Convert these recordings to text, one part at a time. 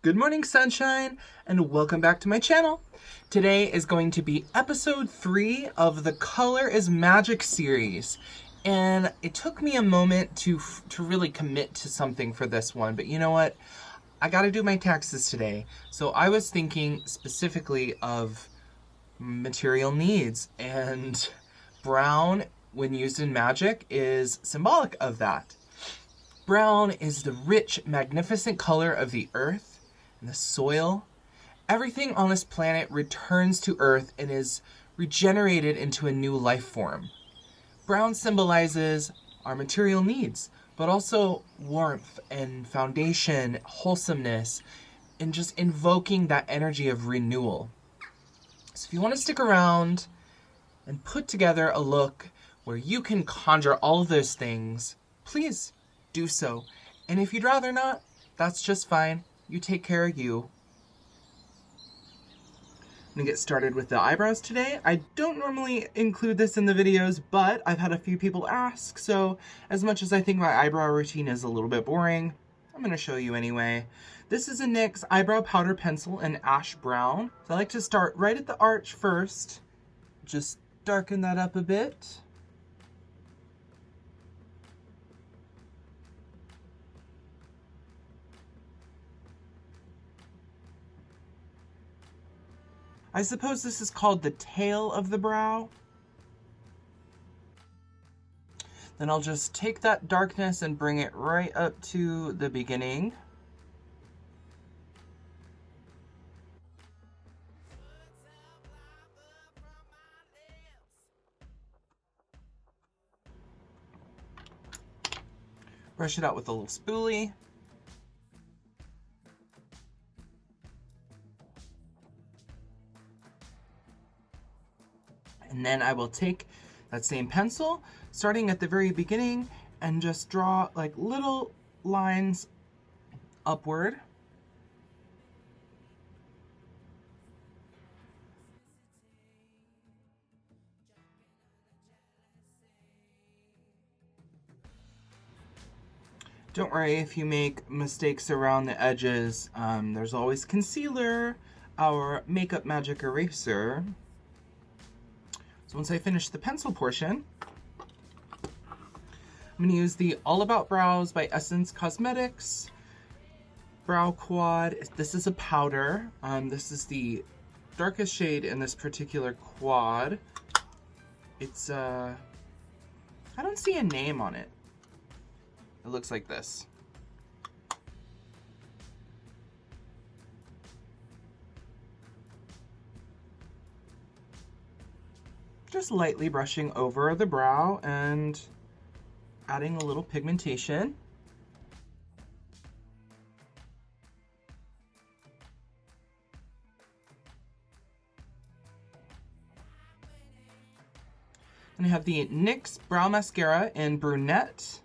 Good morning, sunshine, and welcome back to my channel. Today is going to be episode 3 of the Color is Magic series. And it took me a moment to really commit to something for this one, but you know what? I gotta do my taxes today. So I was thinking specifically of material needs, and brown, when used in magic, is symbolic of that. Brown is the rich, magnificent color of the earth, the soil. Everything on this planet returns to Earth and is regenerated into a new life form. Brown symbolizes our material needs, but also warmth and foundation, wholesomeness, and just invoking that energy of renewal. So if you want to stick around and put together a look where you can conjure all of those things, please do so. And if you'd rather not, that's just fine. You take care of you. I'm gonna get started with the eyebrows today. I don't normally include this in the videos, but I've had a few people ask, so as much as I think my eyebrow routine is a little bit boring, I'm gonna show you anyway. This is a NYX eyebrow powder pencil in ash brown. So I like to start right at the arch first. Just darken that up a bit. I suppose this is called the tail of the brow. Then I'll just take that darkness and bring it right up to the beginning. Brush it out with a little spoolie. And then I will take that same pencil, starting at the very beginning, and just draw like little lines upward. Don't worry if you make mistakes around the edges. There's always concealer, our Makeup Magic eraser. So once I finish the pencil portion, I'm going to use the All About Brows by Essence Cosmetics Brow Quad. This is a powder. This is the darkest shade in this particular quad. It's, I don't see a name on it. It looks like this. Just lightly brushing over the brow and adding a little pigmentation. And I have the NYX Brow Mascara in Brunette.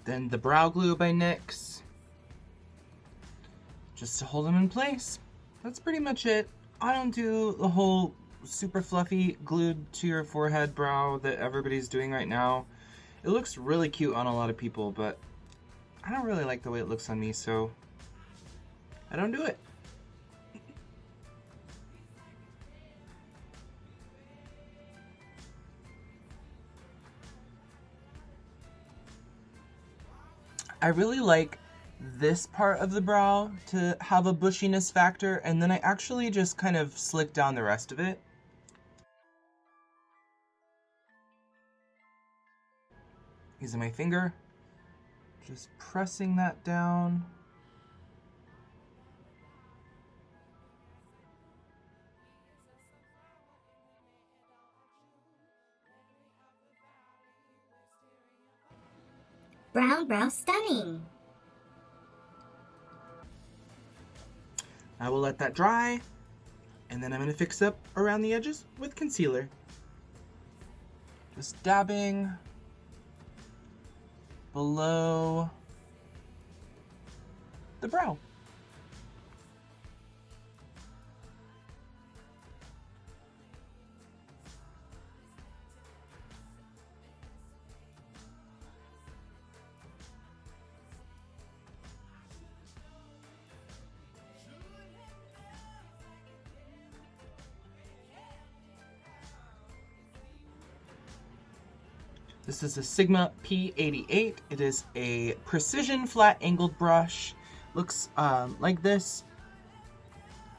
Then the Brow Glue by NYX, just to hold them in place. That's pretty much it. I don't do the whole super fluffy glued to your forehead brow that everybody's doing right now. It looks really cute on a lot of people, but I don't really like the way it looks on me, so I don't do it. I really like this part of the brow to have a bushiness factor, and then I actually just kind of slick down the rest of it. Using my finger, just pressing that down. Brown Brow Stunning. I will let that dry, and then I'm going to fix up around the edges with concealer. Just dabbing below the brow. This is a Sigma P88. It is a precision flat angled brush. Looks like this.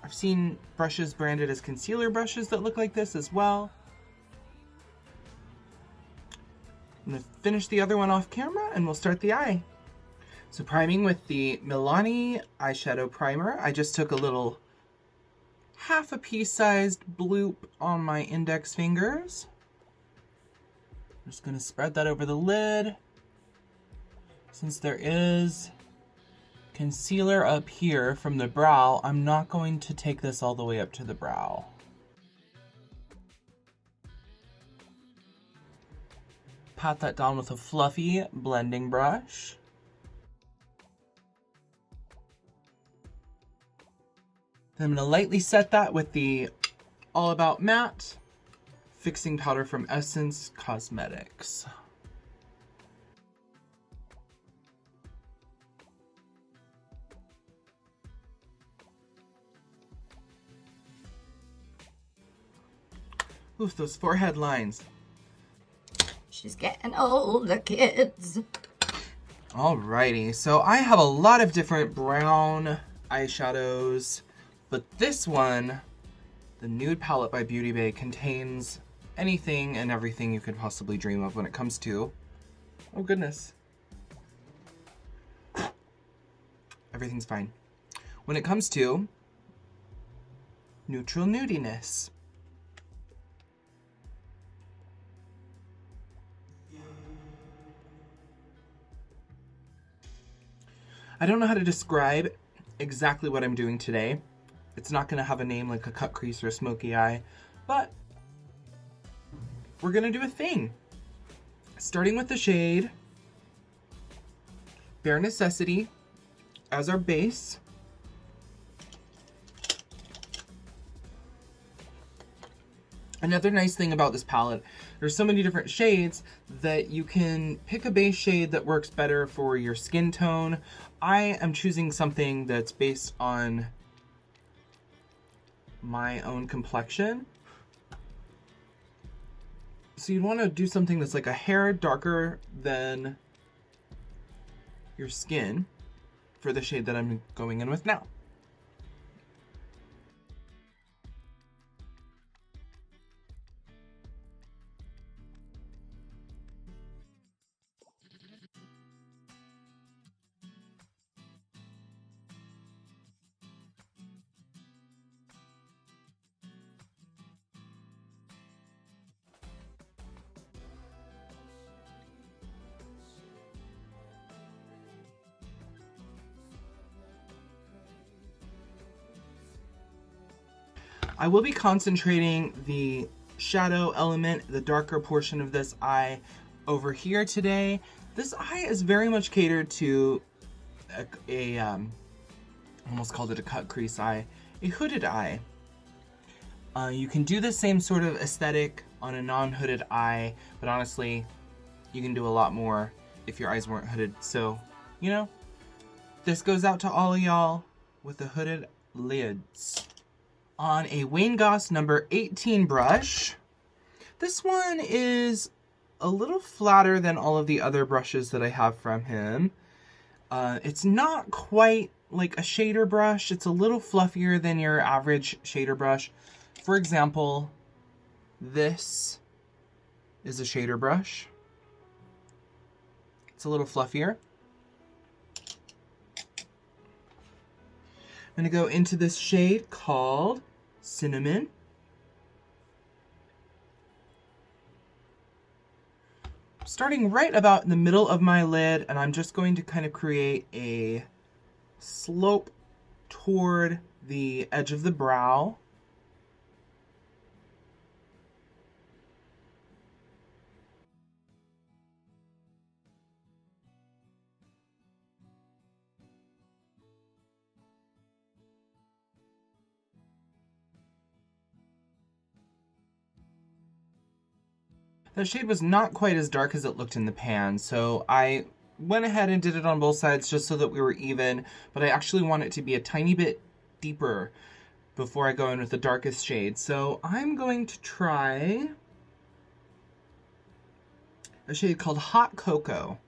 I've seen brushes branded as concealer brushes that look like this as well. I'm going to finish the other one off camera and we'll start the eye. So priming with the Milani eyeshadow primer. I just took a little half a pea sized bloop on my index fingers. I'm just going to spread that over the lid. Since there is concealer up here from the brow, I'm not going to take this all the way up to the brow. Pat that down with a fluffy blending brush. Then I'm going to lightly set that with the All About Matte fixing powder from Essence Cosmetics. Oof, those forehead lines. She's getting old, the kids. Alrighty, so I have a lot of different brown eyeshadows, but this one, the Nude Palette by Beauty Bay, contains anything and everything you could possibly dream of when it comes to, oh goodness, everything's fine. When it comes to neutral nudiness. I don't know how to describe exactly what I'm doing today. It's not going to have a name like a cut crease or a smoky eye, but we're going to do a thing. Starting with the shade Bare Necessity as our base. Another nice thing about this palette, there's so many different shades that you can pick a base shade that works better for your skin tone. I am choosing something that's based on my own complexion. So you'd want to do something that's like a hair darker than your skin for the shade that I'm going in with now. I will be concentrating the shadow element, the darker portion of this eye over here today. This eye is very much catered to a almost called it a cut crease eye, a hooded eye. You can do the same sort of aesthetic on a non-hooded eye, but honestly, you can do a lot more if your eyes weren't hooded. So, you know, this goes out to all of y'all with the hooded lids. On a Wayne Goss number 18 brush. This one is a little flatter than all of the other brushes that I have from him. It's not quite like a shader brush. It's a little fluffier than your average shader brush. For example, this is a shader brush. It's a little fluffier. I'm going to go into this shade called Cinnamon. Starting right about in the middle of my lid, and I'm just going to kind of create a slope toward the edge of the brow. The shade was not quite as dark as it looked in the pan, so I went ahead and did it on both sides just so that we were even, but I actually want it to be a tiny bit deeper before I go in with the darkest shade. So I'm going to try a shade called Hot Cocoa.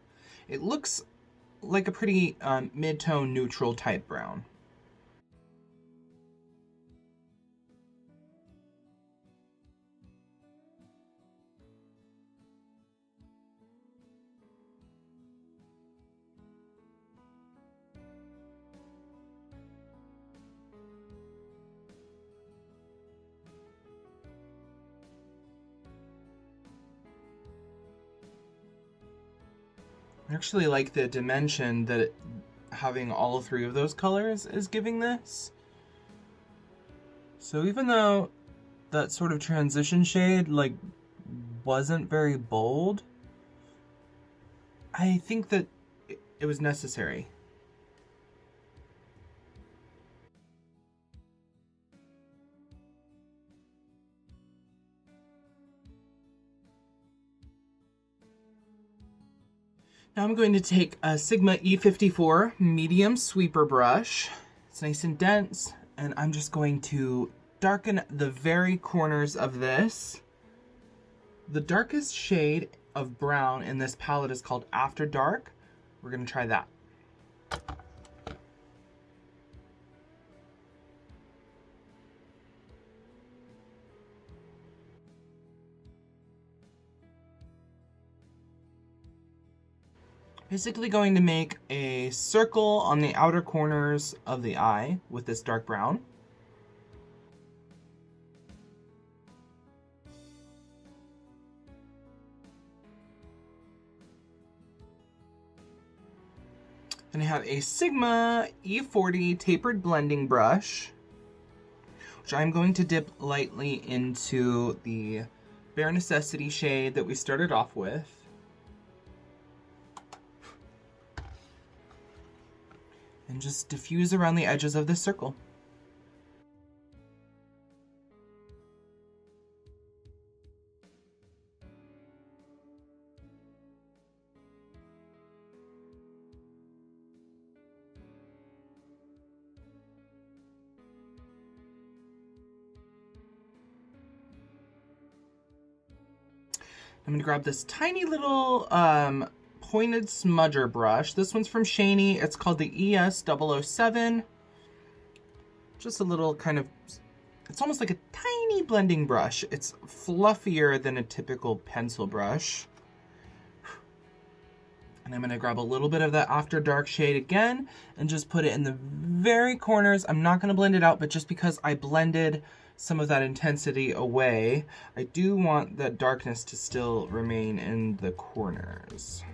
It looks like a pretty mid-tone neutral type brown. I actually like the dimension that having all three of those colors is giving this. So even though that sort of transition shade like wasn't very bold, I think that it was necessary. Now I'm going to take a Sigma E54 medium sweeper brush. It's nice and dense, and I'm just going to darken the very corners of this. The darkest shade of brown in this palette is called After Dark. We're going to try that. Basically going to make a circle on the outer corners of the eye with this dark brown. And I have a Sigma E40 tapered blending brush, which I'm going to dip lightly into the Bare Necessity shade that we started off with. And just diffuse around the edges of this circle. I'm going to grab this tiny little pointed smudger brush. This one's from Shany. It's called the ES007. Just a little kind of, it's almost like a tiny blending brush. It's fluffier than a typical pencil brush. And I'm going to grab a little bit of that After Dark shade again and just put it in the very corners. I'm not going to blend it out, but just because I blended some of that intensity away, I do want that darkness to still remain in the corners.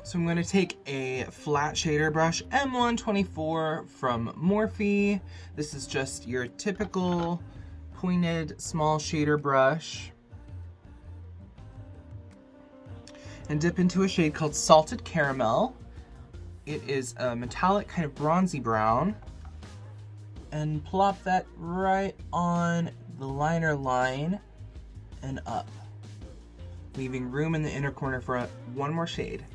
So I'm going to take a flat shader brush, M124 from Morphe. This is just your typical pointed small shader brush. And dip into a shade called Salted Caramel. It is a metallic kind of bronzy brown. And plop that right on the liner line and up, leaving room in the inner corner for one more shade.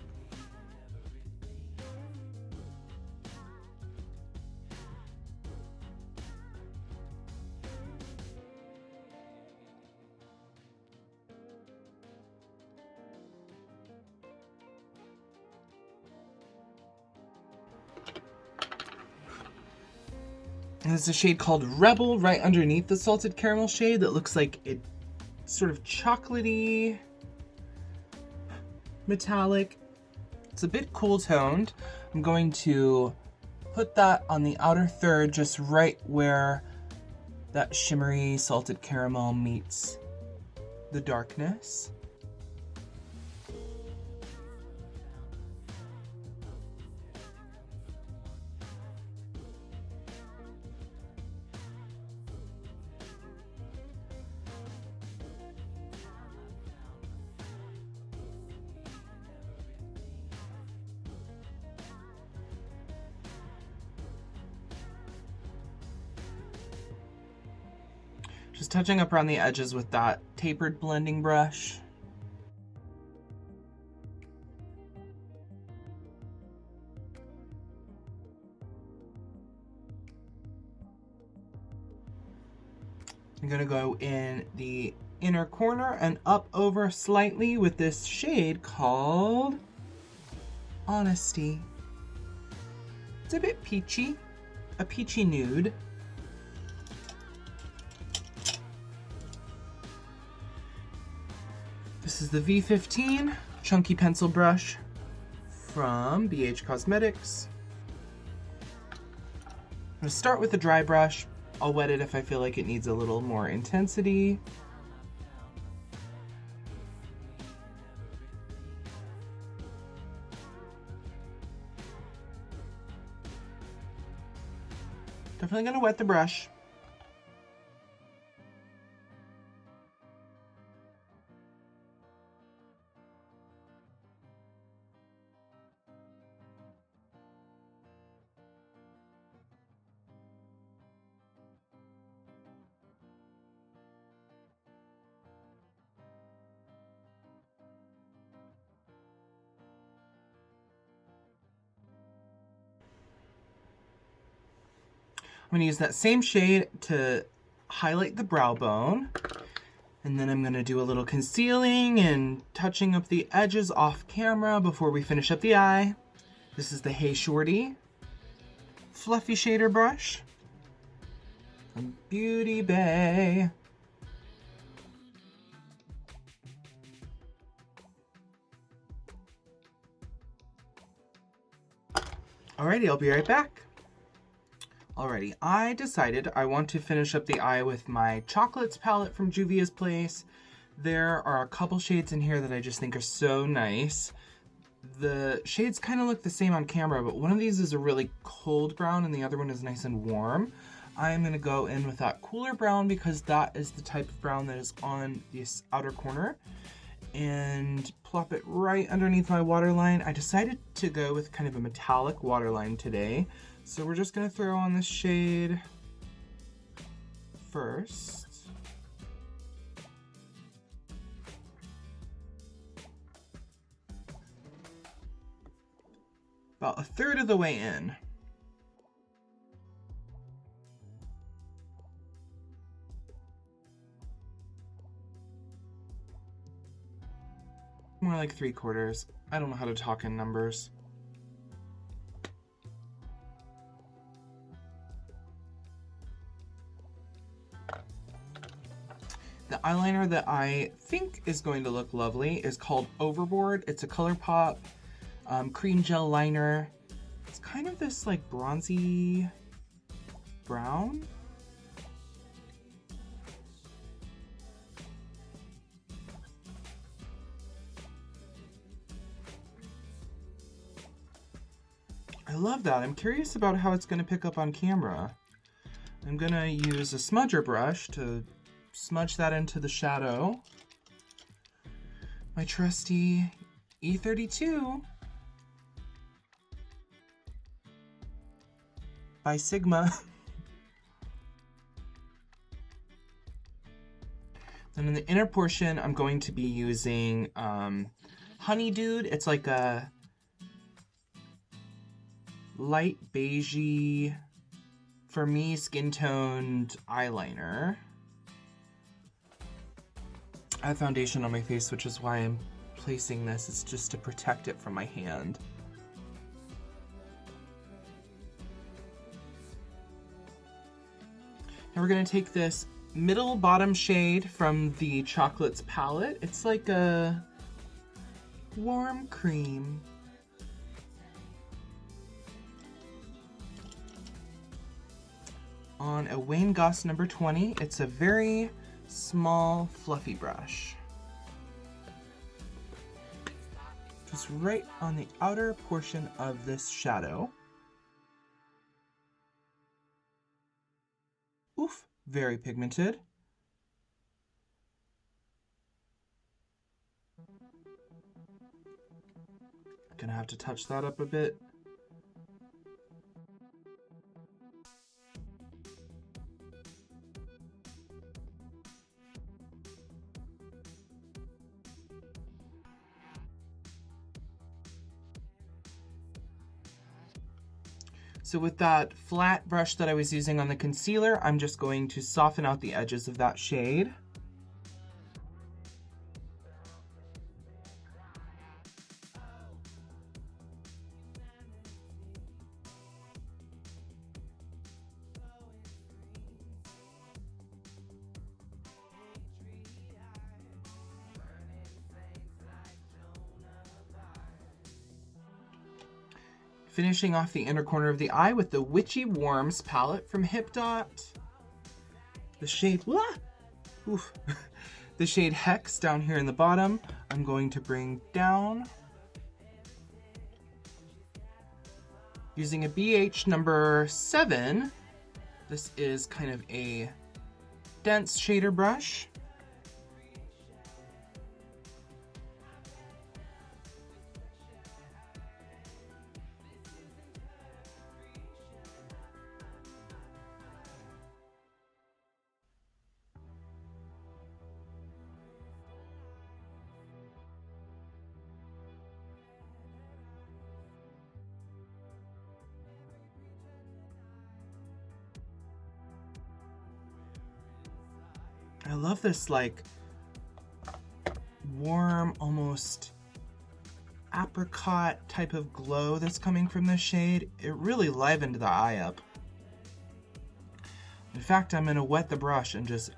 And there's a shade called Rebel right underneath the Salted Caramel shade that looks like it sort of chocolatey, metallic. It's a bit cool toned. I'm going to put that on the outer third, just right where that shimmery Salted Caramel meets the darkness. Just touching up around the edges with that tapered blending brush. I'm gonna go in the inner corner and up over slightly with this shade called Honesty. It's a bit peachy, a peachy nude. This is the V15 chunky pencil brush from BH Cosmetics. I'm gonna start with a dry brush. I'll wet it if I feel like it needs a little more intensity. Definitely gonna wet the brush. I'm going to use that same shade to highlight the brow bone. And then I'm going to do a little concealing and touching up the edges off camera before we finish up the eye. This is the Hey Shorty Fluffy Shader Brush from Beauty Bay. Alrighty, I'll be right back. Alrighty, I decided I want to finish up the eye with my Chocolates palette from Juvia's Place. There are a couple shades in here that I just think are so nice. The shades kind of look the same on camera, but one of these is a really cold brown and the other one is nice and warm. I'm going to go in with that cooler brown because that is the type of brown that is on this outer corner. And plop it right underneath my waterline. I decided to go with kind of a metallic waterline today. So we're just gonna throw on this shade first. About a third of the way in. More like 3/4. I don't know how to talk in numbers. The eyeliner that I think is going to look lovely is called Overboard. It's a Colourpop cream gel liner. It's kind of this like bronzy brown. I love that. I'm curious about how it's going to pick up on camera. I'm going to use a smudger brush to smudge that into the shadow. My trusty E32 by Sigma. Then in the inner portion, I'm going to be using Honey Dude. It's like a light beigey, for me, skin-toned eyeliner. I have foundation on my face, which is why I'm placing this. It's just to protect it from my hand. Now we're going to take this middle bottom shade from the Chocolates palette. It's like a warm cream. On a Wayne Goss number 20. It's a very small fluffy brush. Just right on the outer portion of this shadow. Oof, very pigmented. Gonna have to touch that up a bit. So with that flat brush that I was using on the concealer, I'm just going to soften out the edges of that shade. Finishing off the inner corner of the eye with the Witchy Warms palette from HipDot. The shade, oof. The shade Hex down here in the bottom, I'm going to bring down. Using a BH number 7, this is kind of a dense shader brush. I love this like warm, almost apricot type of glow that's coming from this shade. It really livened the eye up. In fact, I'm gonna wet the brush and just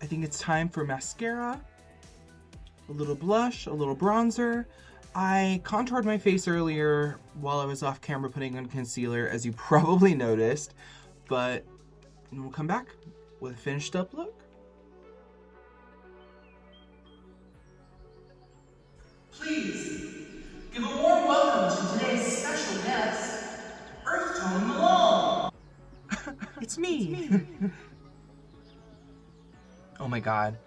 I think it's time for mascara, a little blush, a little bronzer. I contoured my face earlier while I was off camera putting on concealer, as you probably noticed, but we'll come back with a finished up look. Please give a warm welcome to today's special guest, Earth Tone Malone. It's me. Oh my god.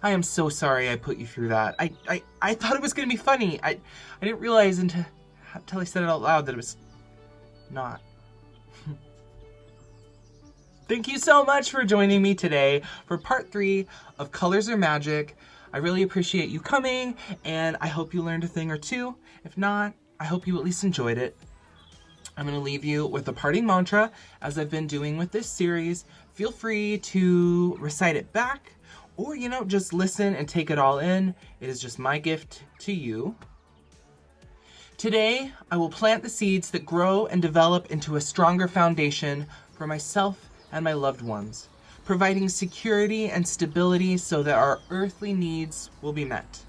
I am so sorry I put you through that. I thought it was gonna be funny. I didn't realize until I said it out loud that it was not. Thank you so much for joining me today for part 3 of Colors Are Magic. I really appreciate you coming, and I hope you learned a thing or two. If not, I hope you at least enjoyed it. I'm going to leave you with a parting mantra, as I've been doing with this series. Feel free to recite it back, or, you know, just listen and take it all in. It is just my gift to you. Today, I will plant the seeds that grow and develop into a stronger foundation for myself and my loved ones, providing security and stability so that our earthly needs will be met.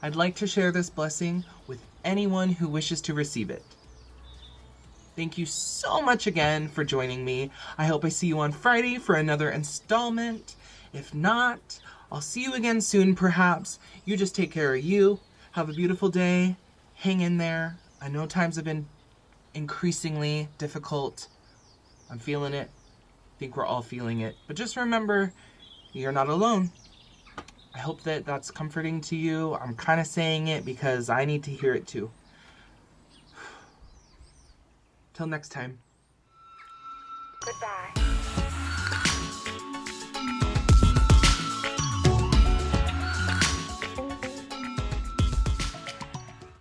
I'd like to share this blessing with anyone who wishes to receive it. Thank you so much again for joining me. I hope I see you on Friday for another installment. If not, I'll see you again soon perhaps. You just take care of you. Have a beautiful day. Hang in there. I know times have been increasingly difficult. I'm feeling it. I think we're all feeling it. But just remember, you're not alone. I hope that that's comforting to you. I'm kind of saying it because I need to hear it too. Till next time.